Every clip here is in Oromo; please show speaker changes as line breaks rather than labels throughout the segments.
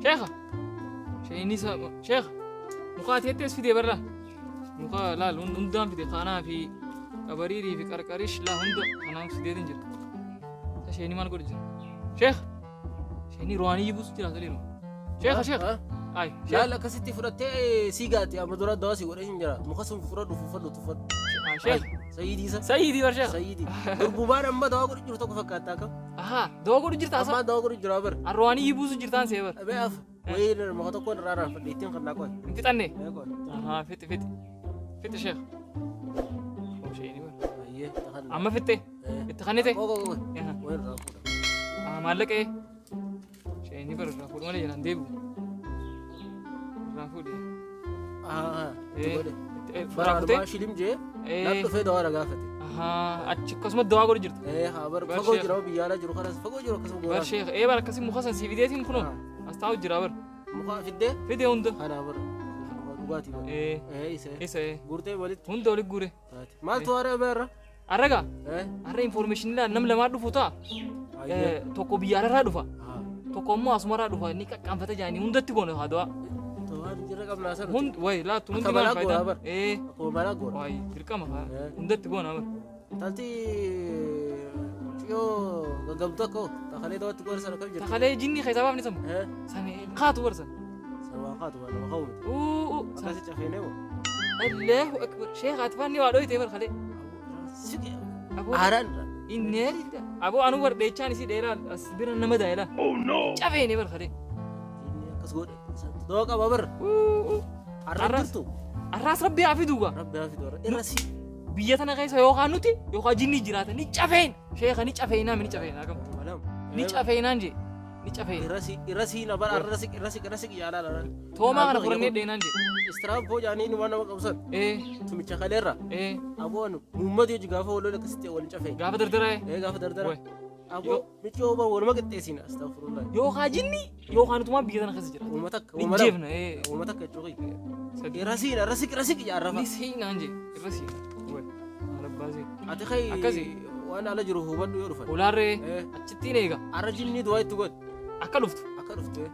شيخة شيني شيخ مقاتي هتس في دي برا مقا لا هندام في دي قانا في أبريري في كركريش لا هند أنا في دي دنجر شيني ما نقول شيخ شيني رواني يبوس جرا تلينو شيخ أي
لا كستي فرت سيجات يا مدورات دواسي ولا إنجرا مخصم فرد وفرد وتفرد
شيخ سيدي ور شيخ
سيدي دربوبان أما دواقول جرتو كفكاتاك
دواقول جرتا
أما دواقول جرابر
الرواني يبوس جرتان سيبر
أبي أف وين ما تكون رارا فديتين خلنا كوي
أنت تاني
أيوة
فت شيخ شيني ور
أيه تخلنا
أما فت خنيته
وين رابر
مالك إيه شيني ور رافود ما لي نديبو رافود
إيه فرافود شيلم جي لا تفيد ولا قافتي
كسمة دوا قول جرت
خبر فقو جرا بيالا جرو خلاص فقو جرو كسم
بر شيخ بر كسم مخصص سي فيديوهاتين كنو استاو جرا بر
مخا فيديو
هند
أنا بر دوغاتي بر إيه غورتي ولد
هند ولد غوري
ما توارى بر
أرجع أرى information لا نملا ما دفوتا توكو بيارا رادفا توكو ما أسمارا دفا نيكا كم فتى جاني هند تقول هذا
توان جرا قبل ناسر
هند واي لا تون دي ما فايدة
أكو بلا غور
واي تركا ما هند تقول أنا
تالتي يو غمتكو تخلي دوت تقول سر كم جرا
تخلي جيني خيزابا بنسم سنة خاطو ورسن
سوا خاطو ولا مخوت أنا سيتشافينه
الله أكبر شيخ أتفاني وادوي تبر خلي
أبو أران
إنير أبو أنا ور ديتشاني سي ديرا أسبيرن نمدا يلا شافيني بر خلي
كسغور دوك أبابر أرانتو
الراس ربي عفيدوغا
ربي عفيدوغا إرسي
بيتنا كيسا يوخانوتي يوخا جيني جراتا نيشافين شيخ نيشافينا من نيشافينا كم نيشافينا نجي نيشافين
إرسي نبار إرسي يالا لا
توما أنا قرني دينا نجي
استراب فوج يعني نوانا مقبسن تمي شخاليرا أبوان محمد يجي غافة ولا كستي ولا نيشافين
غافة دردرة
غافة دردرة أبو ميتشوبا ولا ما قتيسين أستغفر الله
يوخا جيني يوخانو توما بيتنا كيسا جراتا
ومتك
بيجيبنا
ومتك جوغي إرسي يعرفها
نسينا نجي إرسي بازي
أتخي
أكازي
وأنا على جروه بدو يعرفه
ولا ري أشتي نيجا
أرجعني دواي تقول
أكلفت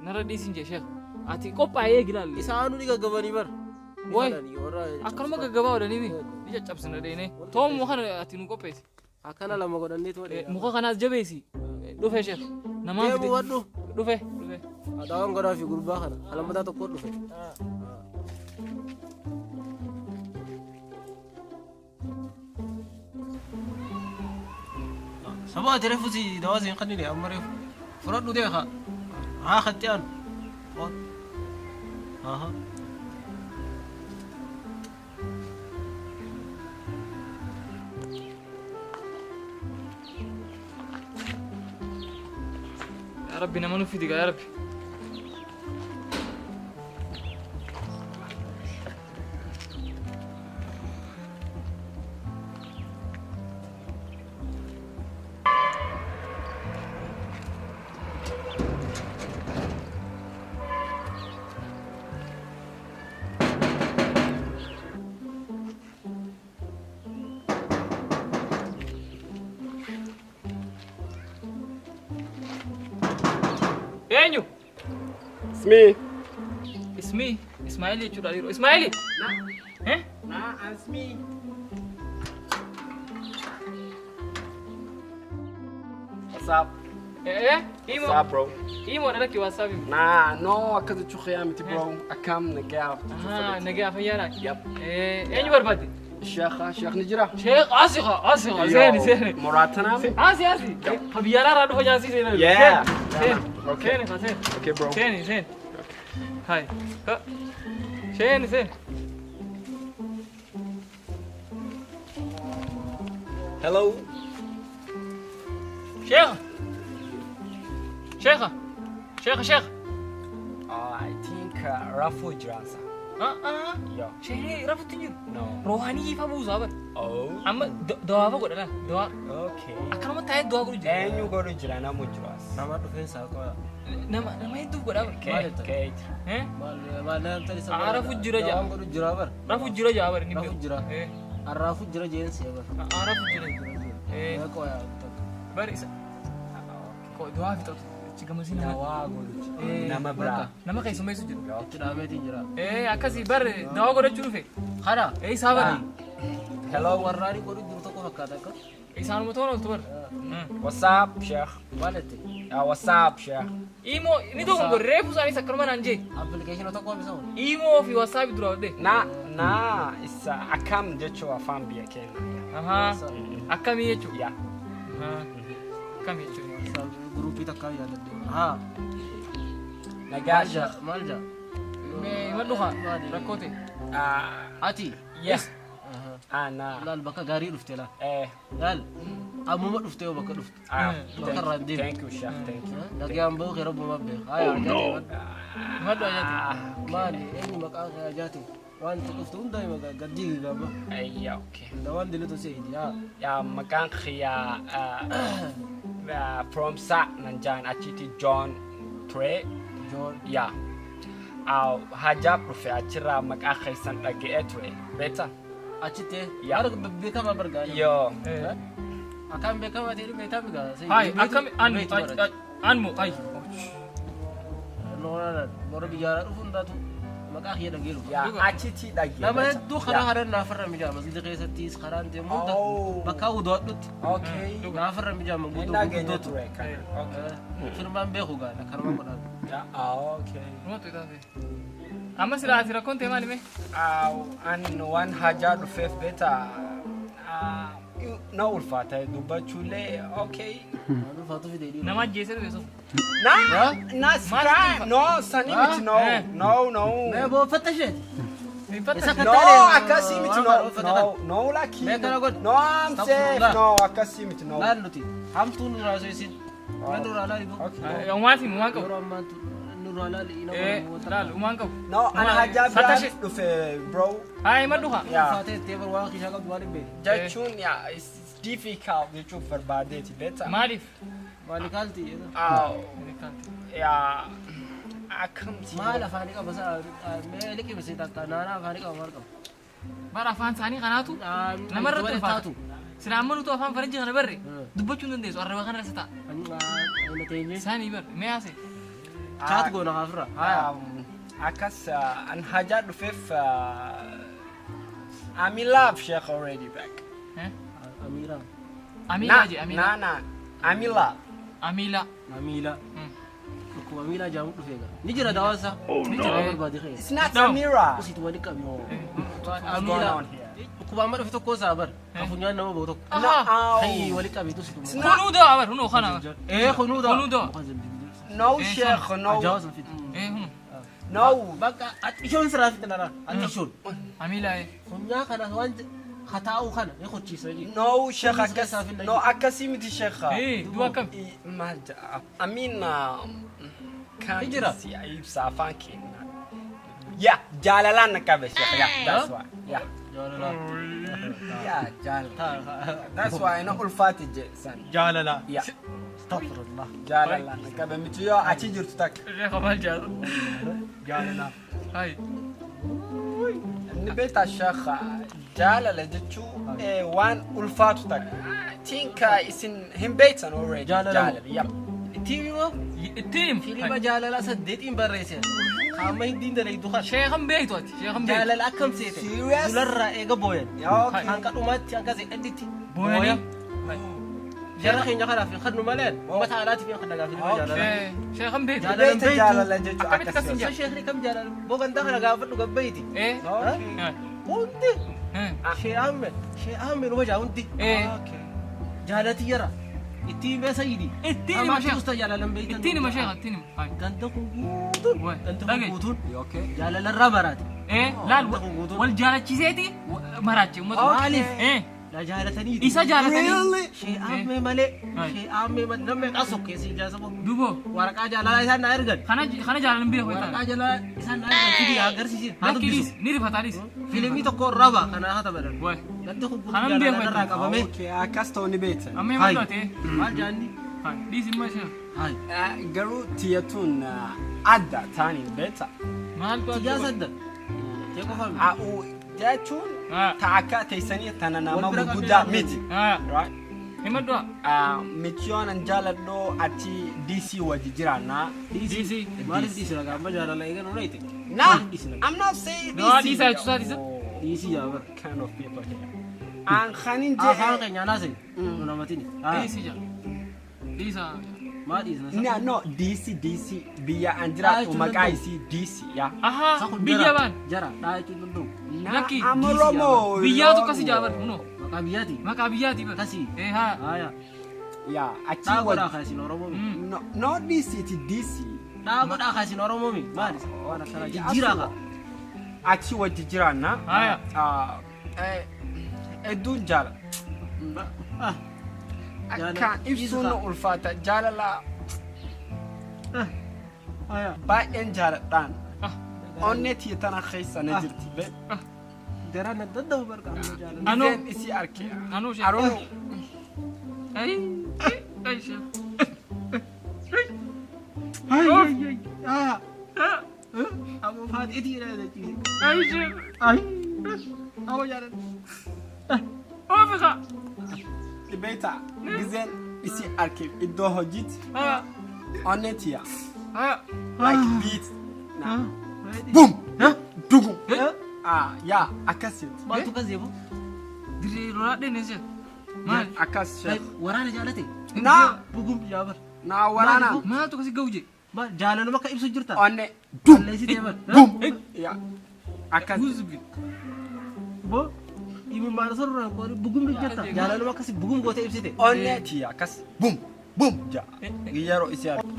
نرى دي سنجي شيخ أتي كوبا إيه جلال
إسانو نيجا غباني بر
واي أكلم ما غبا ولا نيني دي جابسنا دينه توم مخنا أتي نكوبا إسي
أكنا لما قلنا نيت ولا
مخا خنا جبيسي دوفه شيخ نما في دوفه
أداهم قرا في غربا خنا على مدى تقول دوفه سبعة ترفسي دوازين خليني أمري فرد ودي خا ها ختيان ها
يا ربي نما نفيدك يا ربي أينو اسمي إسماعيلي شو داريرو إسماعيلي
نعم نعم اسمي
What's up?
إيمو
What's up, bro?
إيمو أنا لك واتسابي
Nah, no, I can't show you, bro. I come نجاف.
نجاف يانا.
Yep.
أينو بربادي.
الشيخ نجرا.
شيخ آسخة زين.
مراتنا.
آسي. خبيارا رادو فجاسي زين.
Yeah.
Okay.
Okay, bro.
زين. هاي. زين.
Hello.
شيخ.
I think Rafu Jrasa. Yeah.
شيخ رفض تنجر.
No.
روحاني فابوز هذا.
Oh.
أما دوا فقط لا دوا.
Okay.
أكلم ما تايد دوا قولي.
Then you go to Jirana Mujras.
nama tu fensa ko
nama itu قول أبر.
Okay.
ما لا تلي سبب
عرفوا الجراجة.
عمرو جرابر
رفض الجراجة أبر نبي.
رفض الجرا عرفوا الجرا جنس يا بر
عرفوا الجراجة.
يا كويا
باريس. كو دوا في توت. Cigamasii nama.
Dawaa godhuchi. Nama biraa.
Nama keessummeessu jiru.
Itti dhaabeetiin jira.
Akkasii bar dawaa godhachuu dhufe.
Kana.
Isaa bari.
Hello.
Warraanii godhu jiru tokko fakkaata akka.
Isaanuma toon oltu bar.
What's up, Sheikh?
Maalette?
What's up, Sheikh?
Imo ni tokko bar reefu isaanii sakkaruma naan jee.
Appilikeeshinii tokko bisamu.
Imo fi WhatsApp dura wadde.
Na isa akkam jechuu afaan biyya keenya.
Akkamii jechuu.
Yaa.
Akkamii jechuu.
Guruupii takkaa yaadadde. Haa.
Nagaa Sheikh.
Maal jaa?
Mee madduha rakkoote.
Ati.
Yes. Ana.
Laal bakka gaarii dhufte laal.
Eh.
Laal. Ammuma dhufte yoo bakka dhufte. Bakka irraan deemu.
Thank you, Sheikh. Thank you.
Nagaan bahu kee rabbu mabbeek. Haa ajaa'ibaa.
Maddu ajaati.
Maali eenyu maqaa kee ajaati? Waan dhufte hundaa himaa gaddii gaba.
Yeah, okay.
Waan dilitu seedi haa.
Yeah, maqaan kiyyaa from Sa Nanjaan achiti John Trey.
John.
Yeah. Hajab dhufe achirraa maqaa keessan dhaga'ee ture. Beekta?
Achitti.
Yaa.
Beekamaa bargaa.
Yoo.
Akkaan beekamaa ta'e beektaa migaa.
Hai, akkami anmu ai.
Noora biyyaadhaa dhufu hundaatu maqaa kiyya dhageelu.
Yaa achiti dhaga'ee.
Nama hedduu karaa haran naafarra mijaama. Masjida keessattis karaan deemu hunda bakka wudoodhutti.
Okay.
Naafarra mijaama
Nageenya
guutuu.
ture kana. Okay.
Firmaan beeku gaana karuma godhan.
Okay.
Rumatu itaate. Amma silaati rakkoon ta'e maali mee?
An waan hajaa dhufeef beeta na ulfaata dubbachuullee okay.
Ulfaatu fidee dhiiru.
Nama ajjeesee dhufe sun.
Na scratch. No, sani miti no. No.
Mee boo fattasheeti.
No, akkasii miti no laki. No, I'm safe. No, akkasii miti no.
Laal nuti hamtuun nurraa soisin. Waan nurraa laali boo.
Umaati waan qabu.
Yeroo ammaatu nurraa laali ina
laal umaan qabu.
No, ana hajaa biraa dhufe bro.
Hai madduha.
Faatee teebar waan kishaa qabdu waan hin beeku.
Jechuun yaa it's difficult jechuun barbaadeeti beeta.
Maaliif?
Maalikaalti.
Yaa akkam
Maal afaanii qaba saa mee liqimsi takka naannaa afaanii qaba maal qaba.
Bara afaan isaanii kanaatu namarratti ulfaatu. Sira amma nutu afaan faranjii kana barre dubbachuu hin dandeessu arraba kana rasa ta'a. Isaanii barre mee haase.
Chaatu goona haafira.
Akkas an hajaa dhufeef I'm in love Sheikh already back.
Amira.
Amila je Amila.
Na Amila.
Amila.
Amila. Ko Amila jaamu dhufeega. Ni jira daawasa. Ni jira barbaade kee.
It's not Amira.
Usitu wali qabi.
Amila.
Ko ba mar fito ko sabar. Afunyaan nama boo tokko. Hay wali qabi to situ.
Khunuda abar huno khana.
Khunuda.
No Sheikh no.
Jawas fit.
Huno.
No.
Baka atishon sirafit nara. Atishon.
Amila
Funyaa kana waan khataa'u kana ni khochiisani.
No Sheikh akkas. No akkasii miti Sheikh.
Du'a kam.
Maja. Amina. Kan
Hijra.
si ibsa afaan keenya. Yeah, jaalalaan na qabe Sheikh. Yeah, that's why. Yeah.
Jaalala.
Yeah, jalala. That's why no ulfaati je san.
Jaalala.
Yeah.
Astaghfirullah.
Jaalalaan na qabe miti yoo achi jirtu tak.
Sheikh mal jaal.
Jaalala.
Hai.
Ni beeta Sheikh jaalala jechuun waan ulfaatu tak. Tinka isin hin beektan already.
Jaalala.
Yeah.
TV mo?
Team.
Filima jaalala saddeetiin barreesse. Qaama hindiin dalaytu kan.
Sheikh beektu ati. Sheikh beektu.
Jaalala akkam seete.
Serious?
Dularraa eega booyan.
Okay.
Hanqa dhumaatti hanqa seedhitti.
Booyanii.
Jara keenya kanaaf hin kadnu maleen. Uummata alaatiif hin kadnagaa filima jaalala.
Sheikh beektu.
Beeta jaalala jechuun
Akkamitti
akkasii.
akkasii
Sheekhi kam jaalala. Bogantaa kana gaafadhu gabbayti.
Okay.
Hundi. Shee Ahmed numa jaa hundi.
Okay.
Jaalati yara. Ittiin bee sayidi.
Ittiin
Amaa
Sheikh.
tuusta jaalalan beeytan.
Ittiin Sheikh ittiin. Hai.
Ganda kun guutuun. Ganda kun guutuun.
Okay.
Jaalalarraa maraati.
Laal wal jaalachiseeti maraachi uummata.
Maaliif? La jaalatanii.
Isa jaalatanii.
Shee Ahmed malee. Shee Ahmed malee namni qaa sokkeessi ijaasa boo.
Dubo.
Waraqaa jaalalaa isaan na ergan.
Kana jaalan beeku
Waraqaa jaalalaa isaan na ergan. Fidii agarsiisin. Haa
Lakkiis
dubbisu.
ni rifataanis.
Filimii tokko raba kana haa taphadan.
Waay.
Ganda kun
Kanan
guutuun
beeku
jaalalarraa qabame.
Okay, akkas ta'uu ni beektan.
Amma
Hai.
himu taate.
Maal jaanni?
Hai. Dhiisimma ishee.
Hai.
Garuu tiyatuun adda taaniin beekta.
Maaltu
Tiyyaa sadda. Tee qofaan.
Jechuun
Ah.
ta akka teessanii tana nama gurguddaa miti.
Ah.
Right?
himadwa
michiyoon an jaaladhu achi DC wajji jiraanna.
DC
Maalis DC ragaa amma jaalala eegan olayte.
Nah, I'm not saying
no
DC.
DC ay tusaati sa
DC jaabar.
Kind of people here. An khanin
Afaan
je.
keenya naase. Nunamatini.
DC ja DC
Maa dhiisna.
No, DC biyya an jiraatu maqaa isii DC ya.
aha biyya baan
Jara dhaayatu danda'u.
Lucky,
I'm
DC
Oromo.
biyyaatu kasi jaabar no
Maqaa biyyaati.
maqaa biyyaati bar
Kasi.
ha
Haaya.
Yeah, achi
Dhaa godhaa
wajji.
kaasin Oromoo mi.
No, not DC, it's DC.
Dhaa godhaa kaasin Oromoo mi. Maalis waan akkana jijjiiraa qaba.
Achi wajji jiraanna.
haya
Hedduun jaala. Akka ibsuun ulfaata jaalala
Haaya.
baay'een jaaladhaan. Onnee tiyya tana keessa na jirti.
Jara na dadhabu barqa amma jaalala.
Ano?
Gizeen isii arkee.
anu she
Aroon
ay ay she
Haaya. Amma faatiitii jedhee jechuudha.
ay she
Ay. Amma jaalala.
ofika
dhibeeta gizeen isii arkee iddoo hojiitti
haya
onnee tiyya.
haya
Like beat. Boom! Dugum! Yaa akkasitti.
Maaltu kas deemu?
dirree lolaadhe ne she maal
Akkas sheekh.
Waraana jaalate.
Naa
Bugum jaabar.
naa waraana
maaltu kasi gawje
Maal jaalala makka ibsu jirta?
onnee dum!
Alleessi deeman.
Boom! Yaa akkas.
uzbi
Bo imi maal sorraa qoori bugum jirta. Jaalala makkasi bugum gootee ibsite.
Onnee tiyya akkas. Boom! Boom! Jaa. Yeroo isii argu.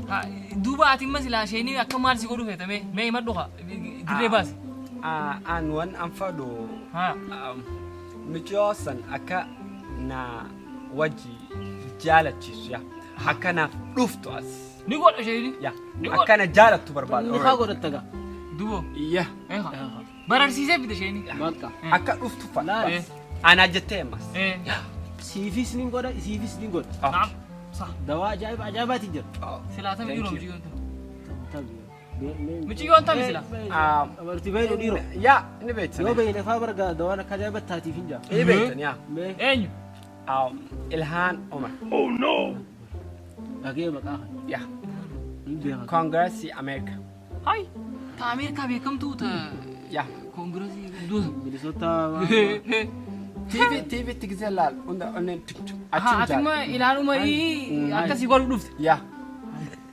duuba ati masila sheenii akka maal si godhu feetame mee himadhu haa dirree baasi
Aan waan an fadhu
haa
michoo san akka na wajji jaalachiisu yaa. Akka naaf dhuftu as.
ni godha sheenii
Yaa. Akka na jaalattu barbaadu.
Ni haa godhatta gaa.
duubo
Iyya.
bararsiisee fide sheenii
Maalqa.
Akka dhuftu fadha.
Eh.
Ana jettee mas.
Siifis ni godha, siifis ni godha.
naam sa
Dawaa ajaa'ibaati jira.
silaatame dhiiroo michiyoon
Tabii.
michiyoon tami sila
Amartii baay'ee dhiiroo.
Yaa ni beektan.
Yoo bayyine faa barga dawaan akka ajaa'iba taatiif hin jaa.
Ni beektan yaa.
Mee
eenyu
Ilhaan Omar.
dhagee maqaa kan.
Yaa.
Hin beekan.
Koongireesii Ameerika.
hay ta ameerikaa beekamtuu ta
Yaa.
koongireesii duusa
Minisota
TVtti gisee laal hunda onneen tuk
haa
achiin
ati ma ilaaluma akkasii godhu dhufte
Yaa.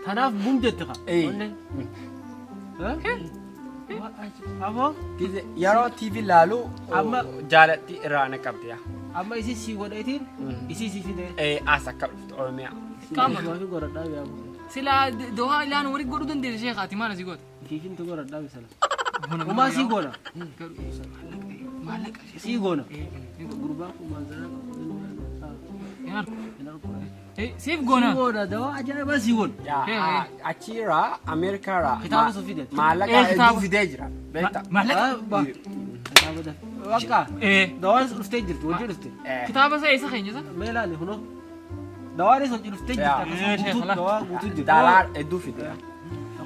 kanaaf bum jette ka.
Eh.
Onneen. Amoo
Gisee yeroo TV laalu
Amma-
jaaladhi irraa na qabdi yaa.
amma isi si godheetiin isi si fidee.
As akka dhuftu Oromiyaa.
Qaama.
Waafi godhadhaa beeku.
sila dohaa ilaanu wari godhu dandeesse sheekhaati maal asii godha
Fiifintu godhadhaa misala. Umaa sii goona.
maallaqa
Sii goona. Gurbaa kun maazara qabu.
siif goona
Sii goona dawaa ajaa'ibaa sii goona.
Yaa achiirraa Ameerikaarraa
Kitaaba sun fide.
maallaqa
kitaaba.
hedduu fidee jira. Beektaa?
maallaqa
Kitaaba da. Bakka dawaan dhuftee jirti hojii dhufte.
kitaaba isa eessa keenya isa
Mee ilaali kunoo. Dawaan hojii dhuftee jirti.
Yaa.
Akkasuma guutuu dawaa guutuu jirti.
Daalaa hedduu fidee.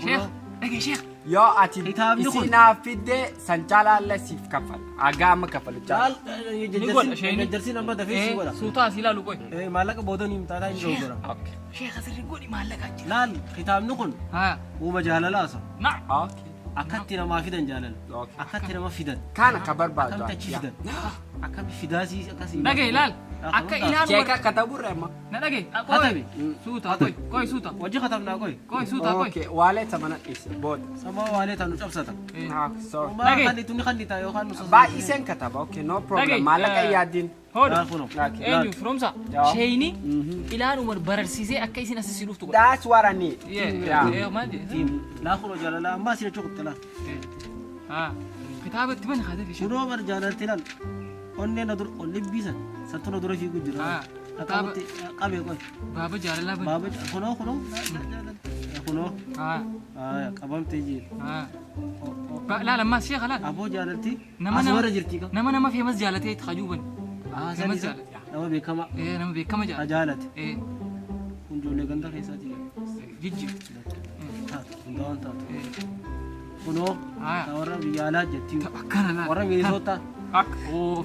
sheekh dhagee sheekh
Yoo ati
Kitaabni kun-
isii naaf fidee san caalaallee siif kaffala. Hagaa amma kaffalu
Laal
jaala.
jajjarsiin amma dafee sii godha.
suutaa asii ilaalu qoy
Maallaqa boodanii himtaataa hin jiru godha.
Okay.
sheekh asirri godhi maallaqa jira
Laal kitaabni kun
haa
uuma jaalalaasa.
na
Okay.
Akkatti namaa fidan jaalala.
Okay.
Akkatti nama fidan.
Kana ka barbaadu.
Akkamitti achi fidan. Akkami fidaasii akkasii.
dhagee ilaal akka ilaanu
Jeeqa kataburre amma.
na dhagee
Katabe.
suutaa qoy qoy suutaa
Wajji katabnaa qoy.
qoy suutaa qoy
Okay. Waalee tamana dhiise booda.
Sama waalee taanu cabsata.
Sorry.
Uma
Dhagee.
kallitu ni kallita yookaan nu sosochii.
Baay'iseen kataba. Okay. No problem.
Dhagee,
Maallaqa yaadin.
hooda
Laal kunoo.
Okay.
eenyu firoomsa
Yaa.
sheeyni ilaanuma bararsiisee akka isin asii dhuftu godha
That's what I need.
maal
Tiim. Laal kunoo jaalala ammaa si jechuu kutte laal.
haa kitaaba itti bana haadha ishee
Kunoo bar jaalalti laal. Onneen na dura ol libbisan. Sattu na dura fiigu jira.
Ah,
Kitaabatti qabee qoy.
baaba jaalalaa bana
Baaba kunoo kunoo. Kunoo.
haa
Qabamtee jiru.
haa laal ammaas sheekha laal
Aboo jaalalti.
Nama
As
nama-
warra jirti ka.
nama feemas jaalatee itti kajuuban
San
feemas
isa.
jaalate
Nama beekamaa.
nama beekama
Ha
jaalate
jaalate.
eh
Kun ijoollee ganda keessaati.
jijji
Taatu. Hundaan taatu. Kunoo.
haa
Ta warra biyya alaa jetti.
akkana laal
Warra Minisoota.
أك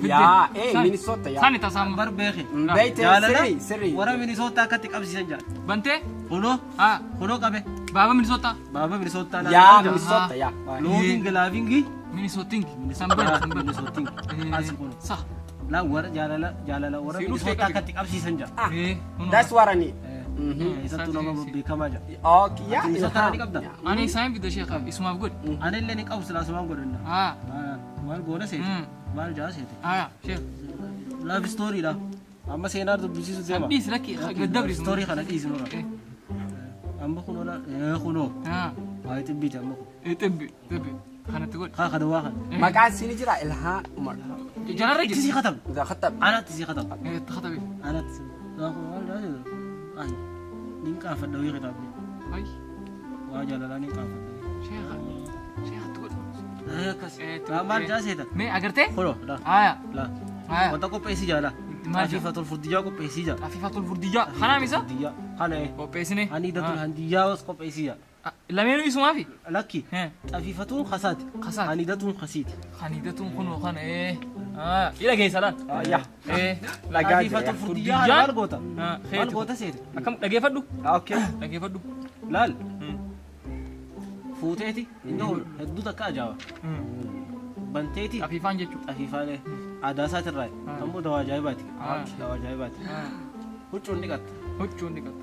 يا إيه مينيسوتا يا
ثاني تسام
bar beeke
بيت سري سري
warra minisootaa akkatti qabsiisan jaa
بنتي
kunoo qabe
بابا مينيسوتا
baaba minisootaa
يا مينيسوتا يا
loogiin galaafingi
مينيسوتينج سامبل سامبل
minisootiin asi kun
صح
laa warra jaalala warra
Si dhufee
minisootaa
qabe.
akkatti qabsiisan jaa
إيه
That's what I need.
isattuu nama beekamaa jaa
Okay, yeah.
minisootaa ni qabda
أنا سايم بدي شيخ اسمه بقول
ani illee ni qabu silaasumaan godhanna maal goona seete maal jaa seete
شيخ
laaf istooriidha amma seenaa dubbisiisu deema
سبيس لك قدبري
istoorii kana dhiisinudha amma kunoo waa xibbiiti amma kun
تبي تبي خلنا تقول
kaa kadawaa kana
مقعد سنجرا إلها عمر.
جانا
itti
رجل
sii katab
إذا خطب.
anaatti sii katab
تخطبي
anaatti sii ay nin qaafadha wii kitaabni
هاي
waa jaalalaa nin qaafadha
شيخ شيخ تقول
akkas maal jaa seeta
مي أقرتي
kuno la la wanta qopheessi jaala afiifatul furdiyyaa qopheessii jaa
خفيفة الفردية خنا ميسا
furdiyyaa kana
وبيسني
haniidatul handiyyaa was qopheessii jaa
لمين يسمع ما في
lakki afiifatuun kasaati
خسات
haniidatuun kasiiti
خنيدتهم خنو خن إيه إلى جاي سلام
يا.
إيه
afiifatul furdiyyaa maal goota maal
خير
goota seete
كم لقي فدو
Okay.
لقي فدو
laal fuuteeti inni hedduu takka ajaa'iba banteeti
خفيفان جتشو
afiifaalee aadaa isaatirraa ammoo dawaa ajaa'ibaati dawaa ajaa'ibaati huccuun dhiqatta
هجون نقط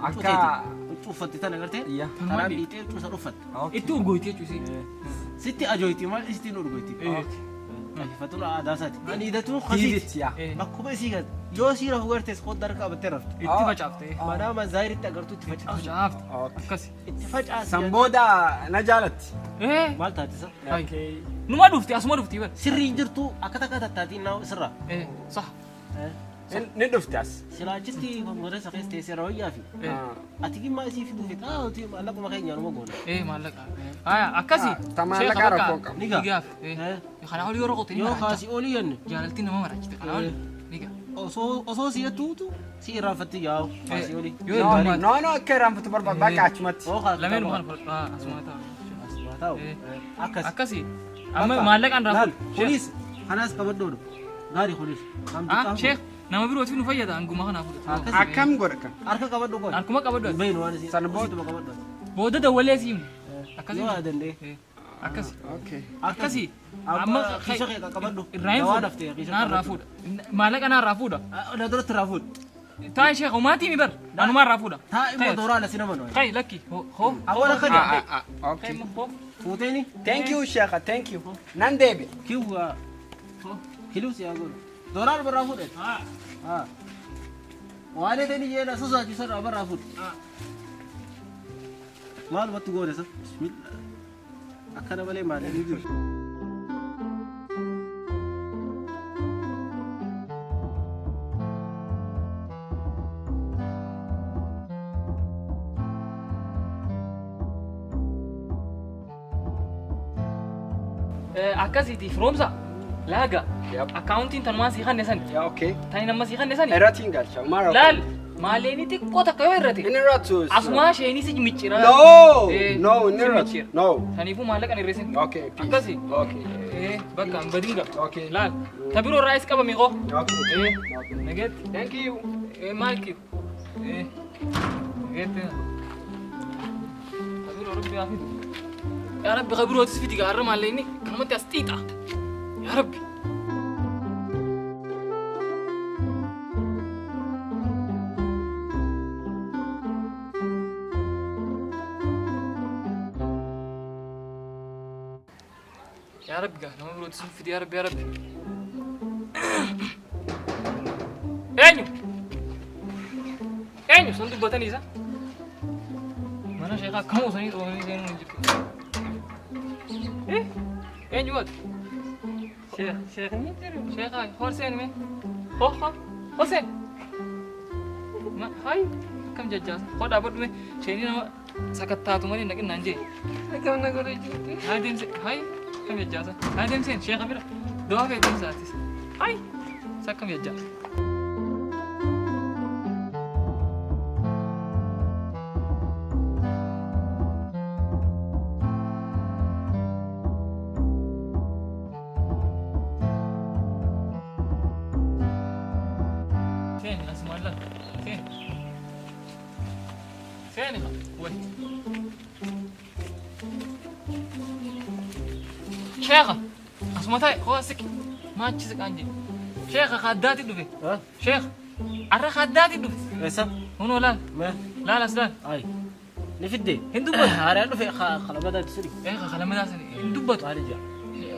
أكا.
huccuu uffatte tan agartee
يا.
kanaan dhiitee huccuu san uffatte
إتو قوتي تشوسي
sitti ajoyti maal isittiin urgoyti
إيه
afiifatuun aadaa isaati haniidatuun kasiiti
Kizit ya.
إيه
bakkuma isii gad yoo sii rafu gartees kodda harka qabattee rafte
إتي بجافتي
maadaama zaahiritti agartuu itti facaasu
بجافت
Okay.
كسي
itti facaasi
سمبودا نجالت.
إيه
maal taatisa
هاي نما دوفتي أسمع دوفتي بس
sirrii hin jirtu akka takka tattaatiin naa sirraa
إيه صح
ندفتاس.
silaachitti konkolaataa keessa teessee rawayyaa fi ati gimmaa isii fiduu fi taa'uuti maallaquma keenyaan uma goona
إيه مالك أكسي
تمام
شيخ
لك
بكا
أعرف
نيجا.
نيجا إيه خلنا أقول يورقطني
yoo kaasii olii yanne
جالتي نما مرجت خلنا أقول نيجا
osoo si yattuutu si irraanfatti yaa'u kaasii olii
يو
No,
دمات
no, no, كرام فتبر باك عشمت.
oo kaasii
لمين مخان أسمع
taa'u
إيه.
akkas
أكسي أما مالك أنا
laal
رافض
kunis kanaas qabadhoodhu gaarii kunis
شيخ نما بيروت فينو فيدا أنكم ما خنا فوت
أكم قرك.
harka qabadhu goon
أنكم ما قبضوا
beenu waan isii
Sana booda.
isiituma qabadhu
بودا ده ولا سيم أكسي
yoo dandee
أكسي
Okay.
أكسي
amma
أما
kiisha kee qabadhu
الرئيس
dawaa daftee kiisha
نار رافودا مالك أنا رافودا
na duratti raafuud
تاي شيخ وما تيمي بر أنا ما رافودا
taa immoo dooraa la sinama nooyi
خاي لكي هو
awwala kana
خاي
Okay.
هو
fuuteeni
Thank you, Sheikh. Thank you. Nandebe.
kiwwa kiluusi yaa godhu dooraan barraa fuudhe waan edeni jeena sosaachisadha barraa fuudhe maalumatti goone sa bismillah akkana malee maalee jiru
أكسي فرومزا لاقا
Yep.
أكاونتين تنما سيخان نسان
Yeah, okay.
تاني نما سيخان نسان
Eratin galcha. Mara.
لال ماليني تكو تكو يرتي
Ineratus.
أسمع شيني سيج ميتشيرا
No.
إيه،
No,
سيج
Inerat.
ميتشير.
No.
تاني فو مالك أنا ريسن
Okay, peace.
أكسي
Okay.
إيه بكا بدينغا
Okay.
لال تبيرو الرئيس كابا ميغو
Okay.
إيه نجد
Thank you.
إيه مالكي إيه نجد تبيرو ربي عافيت يا ربي خبرو تسفيتي قارم عليني كلمة تستيتا يا ربي يا رب قال ما بقول تسوي فيديو يا رب يا رب اينو صندوق بطني صح ما انا شيخا كم وصلني وصلني زين نجيب ايه اينو وات شيخا حسين مين هو حسين ما هاي كم جاجاس خد ابد مين شيني نما سكتاتو ماني نكن نانجي كم نقول هاي دين هاي كم جاجاس هاي دين سين شيخا بيرا دوا في دين ساتيس هاي سكم جاجاس ثاني اسمع الله ثاني ثاني وي شيخة اسمعتي خواسك ما تشزك عندي شيخة خداتي دوفي
ها
شيخ عرا خداتي دوفي
ايش
هنا لا
ما
لا لا سلام
اي نفدي
هندو بط
هارانو في خلا ما تسري
ايه خلا ما داسني هندو بط
هارجا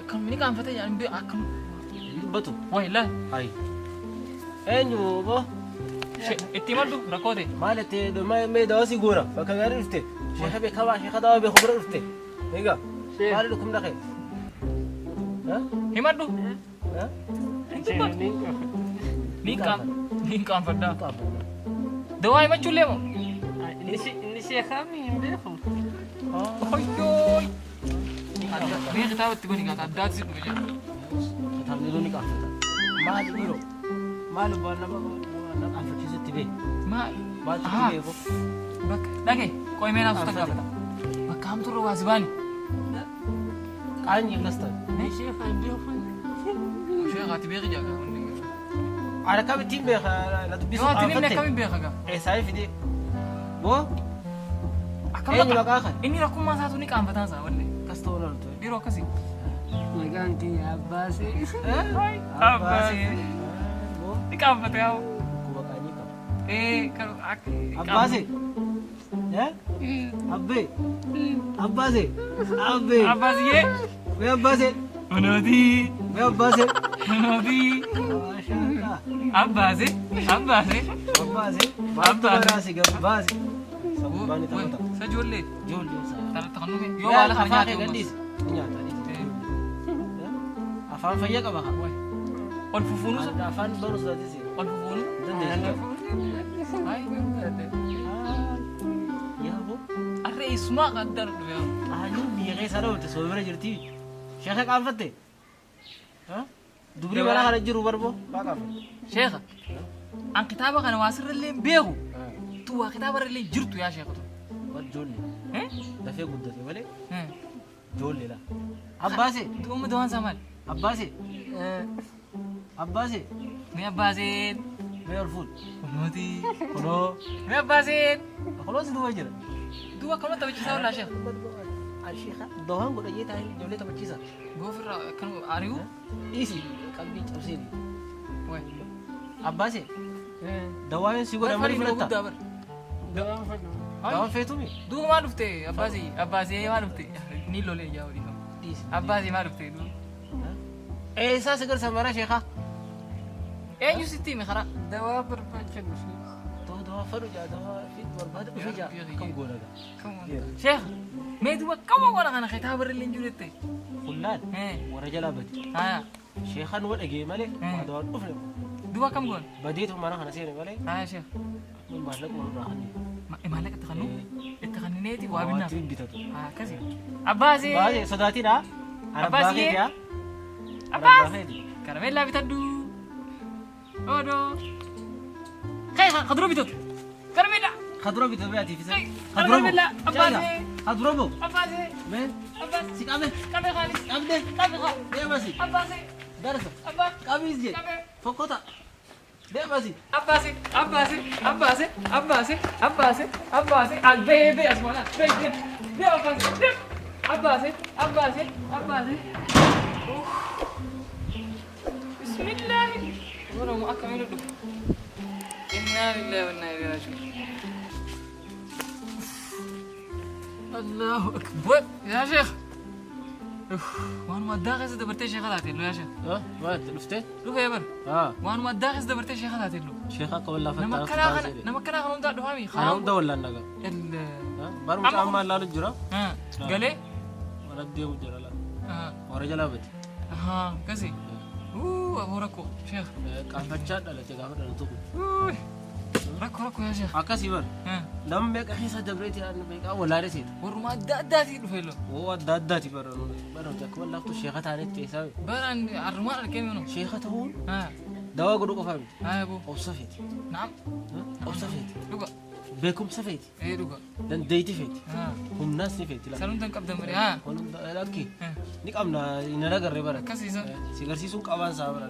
كم مني كان فتى يعني بي كم
بطو
وي لا
اي انيو بو
اتمدو ركودي
مالتي ما دوسي غورا فكغار رفته شيخ بي كوا شيخ داو بي خبر رفته هيغا مالكم دخل ها
همدو
ها
هندو بط نين كان فدا دواي ما تشلمو
ini kami befo.
Oyoy. Ni kita tibani kata adat sih dulu.
تمنيلو ني كافتا ما ديرو ما لبنا ما كافتا كيس تبي
ما
تبي بو
بك lagi kau main apa tak apa bak kamu tuh wazibani
كان يغلستن
Ini kami befo.
saya nggak tiba kerja kan
على كم تيم بيخ لا تبي
oh ini mereka kami biar kagak
ايه ساي في دي بو ايه ني بقى اخر
ini aku masa satu nih kamu tangan sama nih
كاستولر تو
di roka sih
Maganti Abbas.
apa sih
بو
di kamu tahu
كو بقى ني
kalau aku
عباسي ها ابي عباسي ابي
apa sih ya
ويا عباسي
menodi
ويا عباسي
menodi
ما شاء الله
apa sih
عباسي عباسي راسي عباسي سبحان الله
saya jual deh
جول جول
taruh tangan lu yo malah kerja tuh
قديس afan fayya ka baka
on fufunu sa
afan bonus da disi
on fufunu ay
ya bo
arre isma qadar do ya
alu mi ge sara wata so bara jirti shekha ka fatte ha dubri wala hara jiru barbo baka
sheekha an kitaba kana wasir le beegu tu wa kitaba le jirtu ya sheekha tu
wat jolli
eh
da fe guddate wale
eh
jolli la abbasi
tu mu doan samal
abbasi abbasi
me abazin
me alfut
onoti
kono
me abazin
خلاص دو وجر
dua kamu tahu kisah la sheekh
الشيخة دوهان قد أجيت هاي جولة تبجيسا
gofir kan ariu
إيسي قلبي تفسيري
way
عباسي دواين سيقول أمري فلتا
dabar
Doang fado.
دوان فيتومي
du ma dufte abasi ma dufte ni lo le jaw di
إيسي
abasi ma dufte du
إيه ساس قر سمرا شيخة
eh you sitti me khara
Dawa berpacet.
دوا فرجع دوا في برباد وفجع كم قول هذا
sheekh me du kamu wala kana khitabar le njurete
خلان
eh
ورجال بدي
ha
شيخان ولا جي مالي دوان أفر
dua kam gon
بديتهم أنا خنا سيري مالي
ha sheekh
من مالك وراني
malak takhanu itakhanineti wabina
تريد بيتاتو
ha kasi abasi
بازي صداتي نا أنا
Abbasi,
باخي
eh?
يا
Abbas. karamella bitaddu odo khay khadro bitot karamella
خضرو بيتو بياتي في سن
karamella abasi
خضرو
abasi
من
abasi
سيكامل
kabe khali
أبدي
kabe kha
ده باسي
abasi
درس
abas
كابيز جي
kabe
فوكوتا ده باسي
Abbasi, Abbasi, Abbasi, Abbasi, Abbasi, Abbasi, al bebe asmana, bebe, de Abbasi, de Abbasi, Abbasi, Abbasi. Bismillah. Ora mu akamilu du. Inna lillahi wa inna ilaihi raji'un. Allahu akbar. Ya Sheikh. وان ما داغز دبرتي شيخ هذا له يا شيخ
ها ما تلفتي
لو يا
ها
وان ما داغز دبرتي شيخ هذا له
شيخك ولا
نما
فتره
كنا خلون دا دوامي
انا وندا ولا نغا
ال
بار مجا لا الجرا
ها قالي
ولا ديو جرا لا
ها
ورجلا بت
ها كسي ابوركو شيخ
كان بچا دله تيغا فدل تو
ركو يا شيخ
اكاسي بر
ها
دم بك حيسا دبريتي ان بك ولا رسيت
ورما داداتي دفيلو
هو داداتي بر بر جاك ولا تو شيخه تاني تيساوي
بران الرمان الكيمنو
شيخه هون
ها
دوا غدو قفام
ها يا ابو
او سفيت
نعم
او سفيت
لوكا
بكم سفيت
ايه لوكا
دن ديتي فيت
ها
هم ناس نفيت لا
سالون تنقب دمري ها
هون لاكي
ها
نيقامنا ينرا غري بر
كسي سا
سيغرسي سون قبان صابر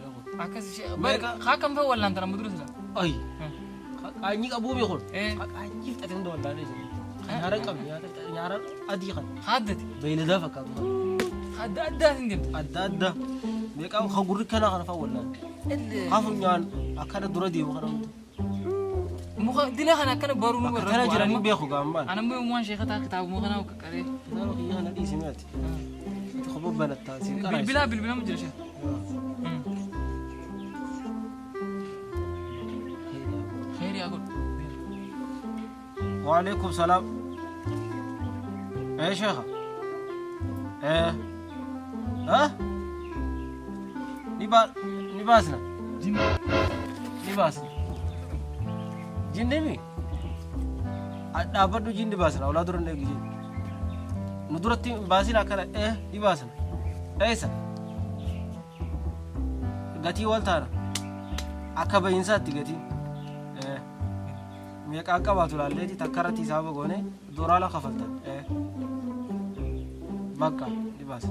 كسي شيخ خاكم فولا انت مدرس لا
أي أني أبوه بيقول
إيه
أني فتحت دول داري نيارا كم نيارا أديخن
حدد
بين دافع كم
حد أدى عندي
أدا بيك أو خبر كنا خنا فولا خافوا نيان أكاد درادي وخنا
مخ دلها أنا كنا بارون مرة
أنا جراني بيأخو كمان
أنا مو موان شيخ تا كتاب مو خنا وكاري
أنا هي أنا دي سمعت خبر بنت تاسين
بالبلا مجرش خير يا أقول
وعليكم السلام إيه شيخ إيه ها نباسنا نباسنا جن نبي أبدو جن نباسنا أولاد رنده جن ندرتي باسنا كلا إيه نباسنا إيسا غتي والتارا أكبر إنسان تيجي إيه ميك أكبر تقول لي تكررتي سابق هونه دورالا خفلت إيه بكا نباس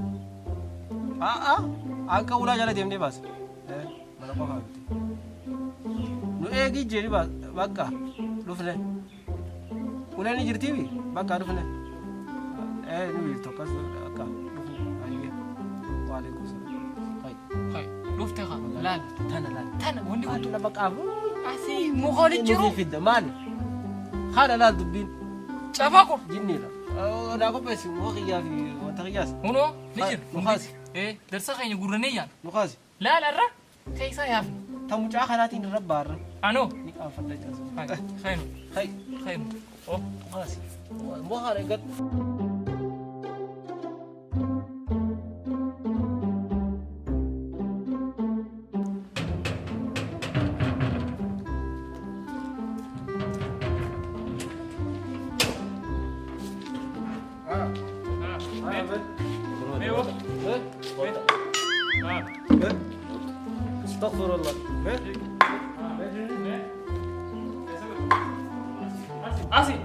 أنك ولا جالس ديم نباس إيه ما نقول هذا نو إيه جي نباس بكا لفنا ولا نجرتي بي بكا لفنا إيه نبي توكس بكا لفنا أيه وعليكم السلام
هاي لفتها لا تنا وندي قلت
أنا بكا
أسي مخالج جرو
في الدمان هذا لا دبين
شافاكو
جني لا أنا أقول بس مو خيار في وتغياس
هونو نجر
مخازي
إيه درسا خيني قرنيا
مخازي
لا را كيسا يافي
تمو جا خلاتي نرب بار
أنو
نقام فلت
هاي خينو
خي
أوه
مخازي مو خارج استغفر الله
أسي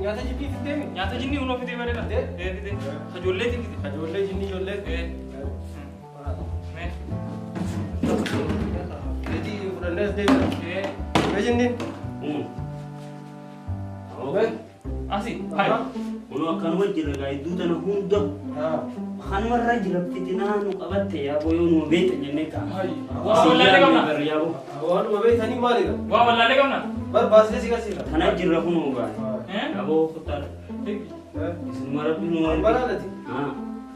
nyata jibi fitemi
nyata jinni uno fide bare na fide khajolle ti fide
khajolle jinni jolle
me
jadi udah de jinni
Asih, hai.
Uno akan wajib lagi itu tanah hunda. Kan marah jirap fitina nu kabat ya boyo nu bete jeneka.
Wah, wallahi kamna.
Wah, nu bete tani mari ga.
Wah, wallahi kamna.
Bar basle sika.
Tanah jirap nu ga. Abo kutar. Isin marah nu.
Bara lati.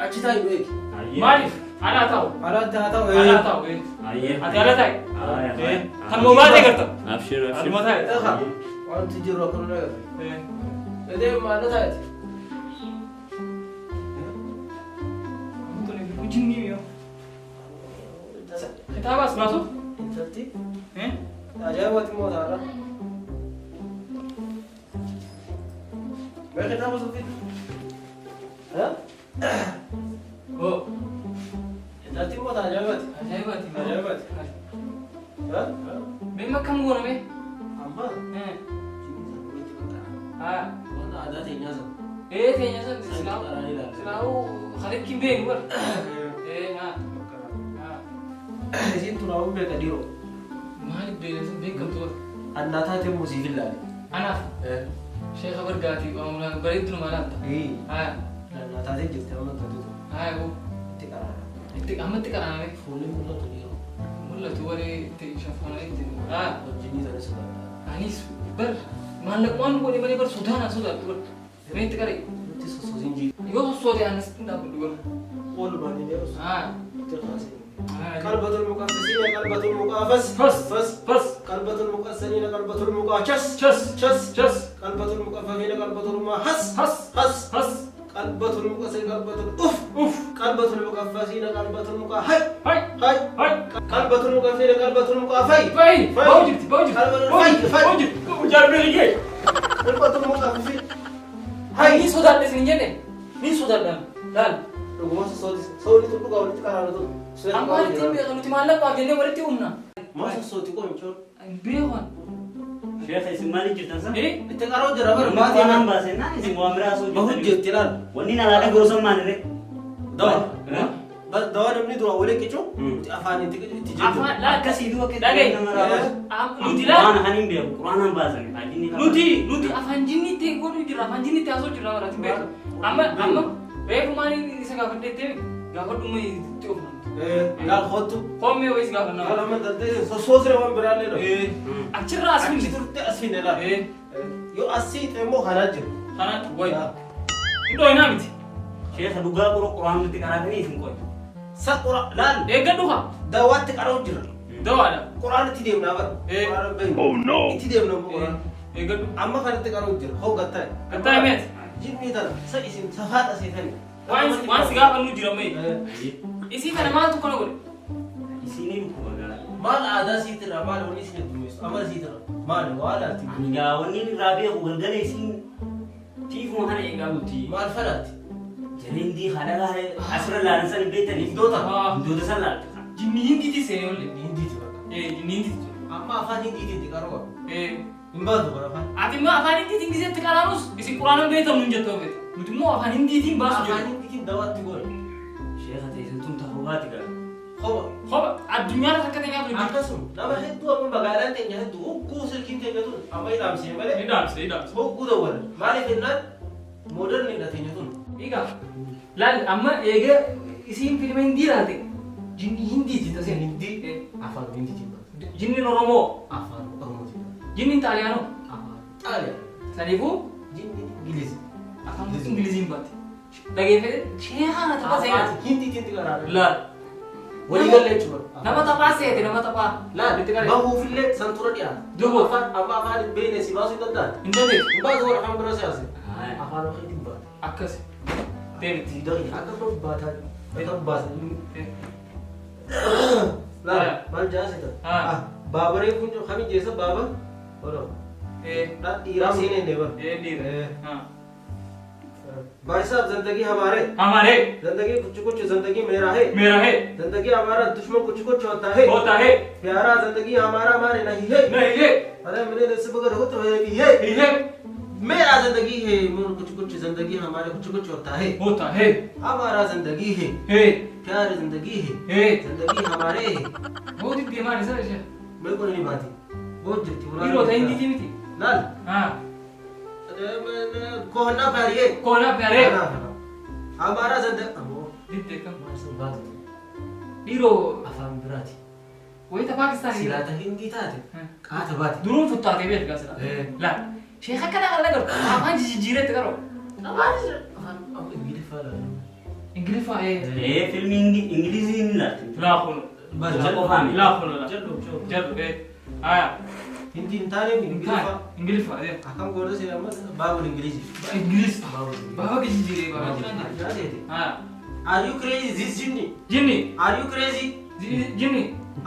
Achi tai be.
Mari, ana tahu.
Ana tahu.
Ana tahu.
Ayah.
Ati ana tahu. Kan mau baca kertas.
Abshir.
Mau tahu.
Wan tijiro kan na. Ede mana tahu.
Jinni yo. Kita bas masuk.
Intanti. Aja buat mau darah. Mereka kita masuk itu. Hah?
Oh.
Intanti mau aja buat. Aja buat. Hah?
Memang kamu gua nih.
Amma.
Ah.
Mana ada tehnya sah.
Tehnya sah selalu khalid kimbeng ber.
Isin tu naum mereka diro.
Malik bela beng ketua.
Anak tadi musibah lagi.
Anak. Syekh kabar gati, orang berit tu malam tak.
Anak tadi jadi orang tadi.
Bu.
Tikaran.
Amat tikaran ni.
Fully mulut tu diro.
Mulut tu ada syafana itu.
Jenis ada sudah.
Anis ber. Malak man boleh boleh ber sudah ber. Main tikari.
Nanti susu jinji.
Yo sudah anas tidak ber.
All bani dia. Terkasih. قلبة المكفسين قلبة المكافس فس قلبة المكسرين قلبة المكاچس چس قلبة المكففين قلبة المحس حس قلبة المكسرين قلبة اف قلبة المكفسين قلبة المكاهي هاي قلبة المكففين قلبة المكافي
باوجد
باوجد
جرب لي
قلبة المكففين
هاي ni sudah di sini je ni sudah dan
Rumah sesuatu itu kau itu karena itu.
Ambil tim kalau tim malam kau jadi berarti umna.
Masa sesuatu kau mencol.
Behon.
Syekh isin mali cerita sah.
Itu karo jerabar
mati nang bahasa na isin muamra so.
Bahut jetiran.
Wani nalada gosong mana re?
Dah بس دوان مني دوا ولا كيشو أفاني تيجي
afaan laa
akkasii du'a keessa
dhagaye
nama raawwatu.
nuti laa
Waan haniin beeku quraanaan baasame ajinni
nuti afaan jinni ta'e godhu jira afaan jinni ta'e asoo jira walaati beeku amma reefu maaliin isa gaafadhee deemi gaafadhuma itti ofna
قال خدتو
hommee wayis gaafannaa
قال ما تدري صوصري وين برالي له
achirraa as
أكيد
finne
ترتي أسفين لا يو أسيت إمو خراج
kanatti way iddoo hinaa miti
sheekha dhugaa quraan nutti qaraatanii isin qoy.
سقرا لا
eeggadhu haa
دوات قرأوا جرا
dawaadha
قرآن تديم نابر قرآن بين
Oh no!
تديم نابر
eeggadhu
أما خلت قرأوا جرا هو قتاي
kattaa himeet
جيني ترى سيسين سفات أسيتني
waan si gaafannu jira mee isii kana maaltu kana godhe
Isinii dhukkuba gaara.
مال عادة سيترا مال ونيس ندوس أما سيترا مال ولا تي
Ani gaa wanni irraa beeku galgala isin tiifuma kana eegaa nuti.
مال فلات
Jalindii haadha gaara asirra laalan san beektanii.
Hindoota.
Hindoota san laalta.
jinni hindiiti seene olle
هندي تبقى
jinni hindiiti
أما أفان هندي تدي قرأوا
ee
إمبادو قرأوا
ati immoo afaan hindiitiin giseetti qaraamus isin quraana beektamu hin jettu ofeete nuti immoo afaan hindiitiin baasu
أفان
jiru
هندي تدي دوات تقول
Sheekha teessan tun tahubaati gaara.
هو
hoba addunyaa takka ta'e nyaatu hin jiru
akkasum nama hedduu amma magaalaan teenya hedduu hogguu silkiin teenya tun amma hidhaamsee malee
ni dhaamse
hogguu dawwala maaliif jennaan mooderniidha teenya tun
egaa laal amma eega isiin filma hindii laate jinni hindiiti taseen
hindii afaan hindiitiin
jinniin oromoo
afaan oromooti
jinniin xaaliyaanoo
afaan xaaliyaa
saniifuu
jinni ingilizi
afaan ingiliziin baate dhageeffate sheehaana tapha seenaa
afaan hindiitiin xiqqaadha
laal
walii galee jechuudha
nama taphaa seete nama taphaa
laal
itti qaree
bahuufillee santura dhiyaata
Duuba.
afaan amma afaan beekne si baasuu danda'an
hin dandeessu
hin baatu warra afaan biraa siyaase
Haa.
afaan ofiitiin baata
akkas deemti
Tidaknya, aku belum baca. Mereka bahasa dulu.
Ah.
Lah, mal jasa itu.
Ah.
Babar pun kami jasa babar. Bodo. Nah, ira sini nih bang.
ये लीर हाँ
भाई साहब जिंदगी हमारे
हमारे
जिंदगी कुछ कुछ जिंदगी मेरा है
मेरा है
जिंदगी हमारा दुश्मन कुछ कुछ होता है प्यारा जिंदगी हमारा हमारे नहीं है
नहीं है
अरे मेरे नसीब अगर हो तो है भी है
नहीं है
मेरा जिंदगी है मोर कुछ कुछ जिंदगी हमारे कुछ कुछ होता है
होता है
हमारा जिंदगी है प्यार जिंदगी है जिंदगी हमारे है
बहुत ही बीमार है सर ये
मेरे को नहीं बात बहुत जल्दी
हीरो था हिंदी थी मिती
लाल
हाँ
अरे मैंने कोहना प्यारी
कौन है प्यारे
हमारा जिंदगी
दिखते कम
बात
हीरो
अफाम बिराती
वही था पाकिस्तानी
सिलाता हिंदी था कहा था बात
दुरून फुट्टा के बेट का सर ला शेख कना कर लगा आप जी जीरे ते करो
अब इंग्लिश वाला
इंग्लिश है
फिल्म इंग्लिश नहीं लाती
ला खोलो
बस
चलो फामी
ला खोलो ला
चलो चलो
चल आया
हिंदी इंताने इंग्लिश
इंग्लिश है
अकम गोरे से हम बाबू इंग्लिश
इंग्लिश
बाबू
बाबा की जीरे बाबा
जा दे
हाँ
आर यू क्रेजी दिस जिन्नी
जिन्नी
आर यू क्रेजी
जिन्नी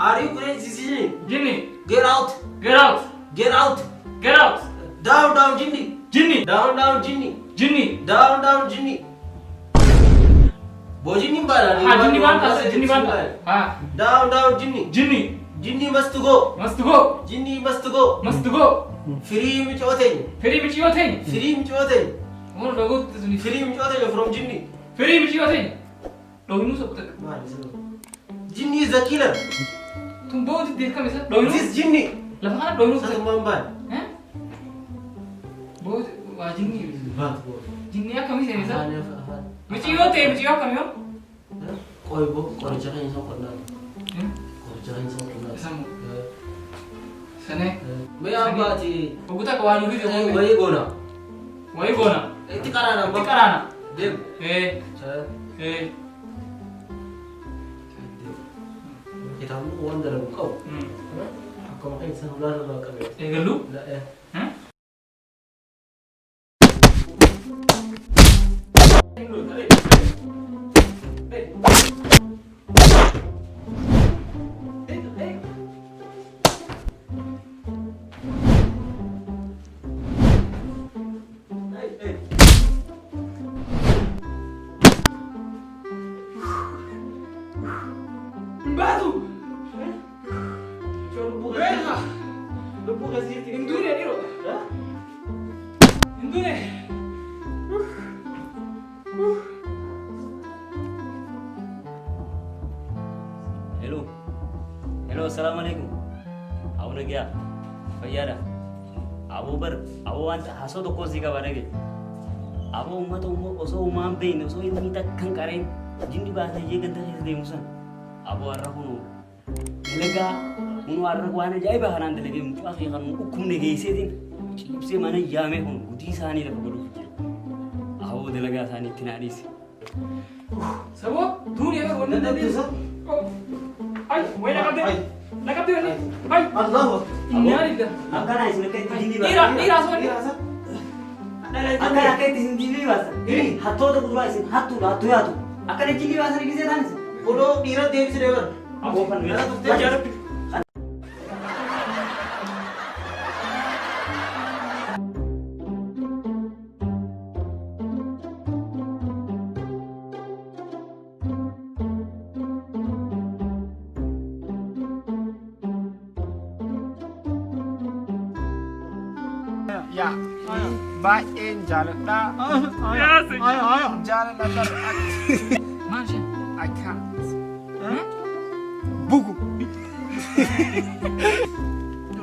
आर यू क्रेजी दिस जिन्नी
जिन्नी
get out
get out
get out
get out
down down जिन्नी
जिन्नी
डाउन डाउन जिन्नी
जिन्नी
डाउन डाउन जिन्नी वो जिन्नी बाला
हाँ जिन्नी बांध था जिन्नी बांध था हाँ
डाउन डाउन जिन्नी
जिन्नी
जिन्नी मस्त गो
मस्त गो
जिन्नी मस्त गो
मस्त गो
फ्री में चौथे
फेरी में चियो थे
फ्री में चौथे
वो लोगों तो सुनी
फ्री में चौथे फ्रॉम जिन्नी
फेरी में चियो थे लोगों सब तक
जिन्नी इज द किलर
तुम बहुत देख का मिसा लोगों
दिस जिन्नी
लफा लोगों
सर
सब
मोहम्मद
हैं बहुत जिन्नी
बात बोल
जिन्नी या कमी से मिसा में चियो कमी हो
कोई वो कोई जगह इंसान करना कोई जगह इंसान करना
Samu. Sane.
मैं आप बात ही
Oguta kawalu video mo.
वही गोना
Wai gona.
इतनी कराना
Tikarana.
देव
चल
kita mau uang dalam kau aku makan sebelah sebelah kami
galu?
لا ya
Hah? Batu.
Lupa kasih
Indune ni ro. Indune.
assalamualaikum. Abu nagia. Fayyada. Abu bar abu wanta haso to kosi ka barage. Abu ummato oso umam bein oso ilmi tak kan karen. Jindi ba sa ye ganta his de musan. Abu arrahuno. Lega unu arrahu ana jai ba hanan delege mu akhi kan ukum ne geise din. Chipse mana yame hun gudi sani la bulu. Abu delega sani tinadis.
Sabo, dunia kan wannan da
Nanti
dai.
sah.
Ai, wai na kabde.
Ai.
Na kabde ne. Ai,
Allah.
inna lillahi.
Angkana isna kai jindi ba.
Ira so
Ini rasa.
Angkana kai jindi ba. Hatto to kudwa isin hattu hattu yatu. Akare jindi ba sani kise danis.
Ulo dira devi sih dewan.
Abu pan
Mera
mera.
tuh dia.
Ya, baay'een jaaladha. Jaalala qaba.
Maal shan?
I can't. Bugu.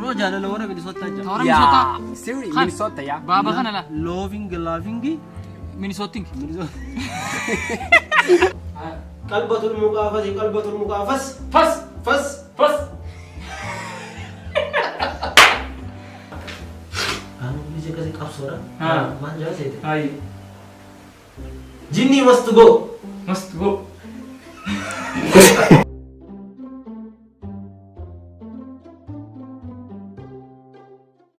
Lo jalan lo orang Minnesota aja.
Tawara Minnesota.
Siri,
Kan?
Minnesota ya.
Baba kana la.
Loving.
Minnesota.
Kalbatul mukafas, kalbatul mukafas.
Fas,
Fas.
fas.
Kamu bisa kasih kapsora?
हाँ.
Manja sih.
Ai,
Jinni must go.
must go.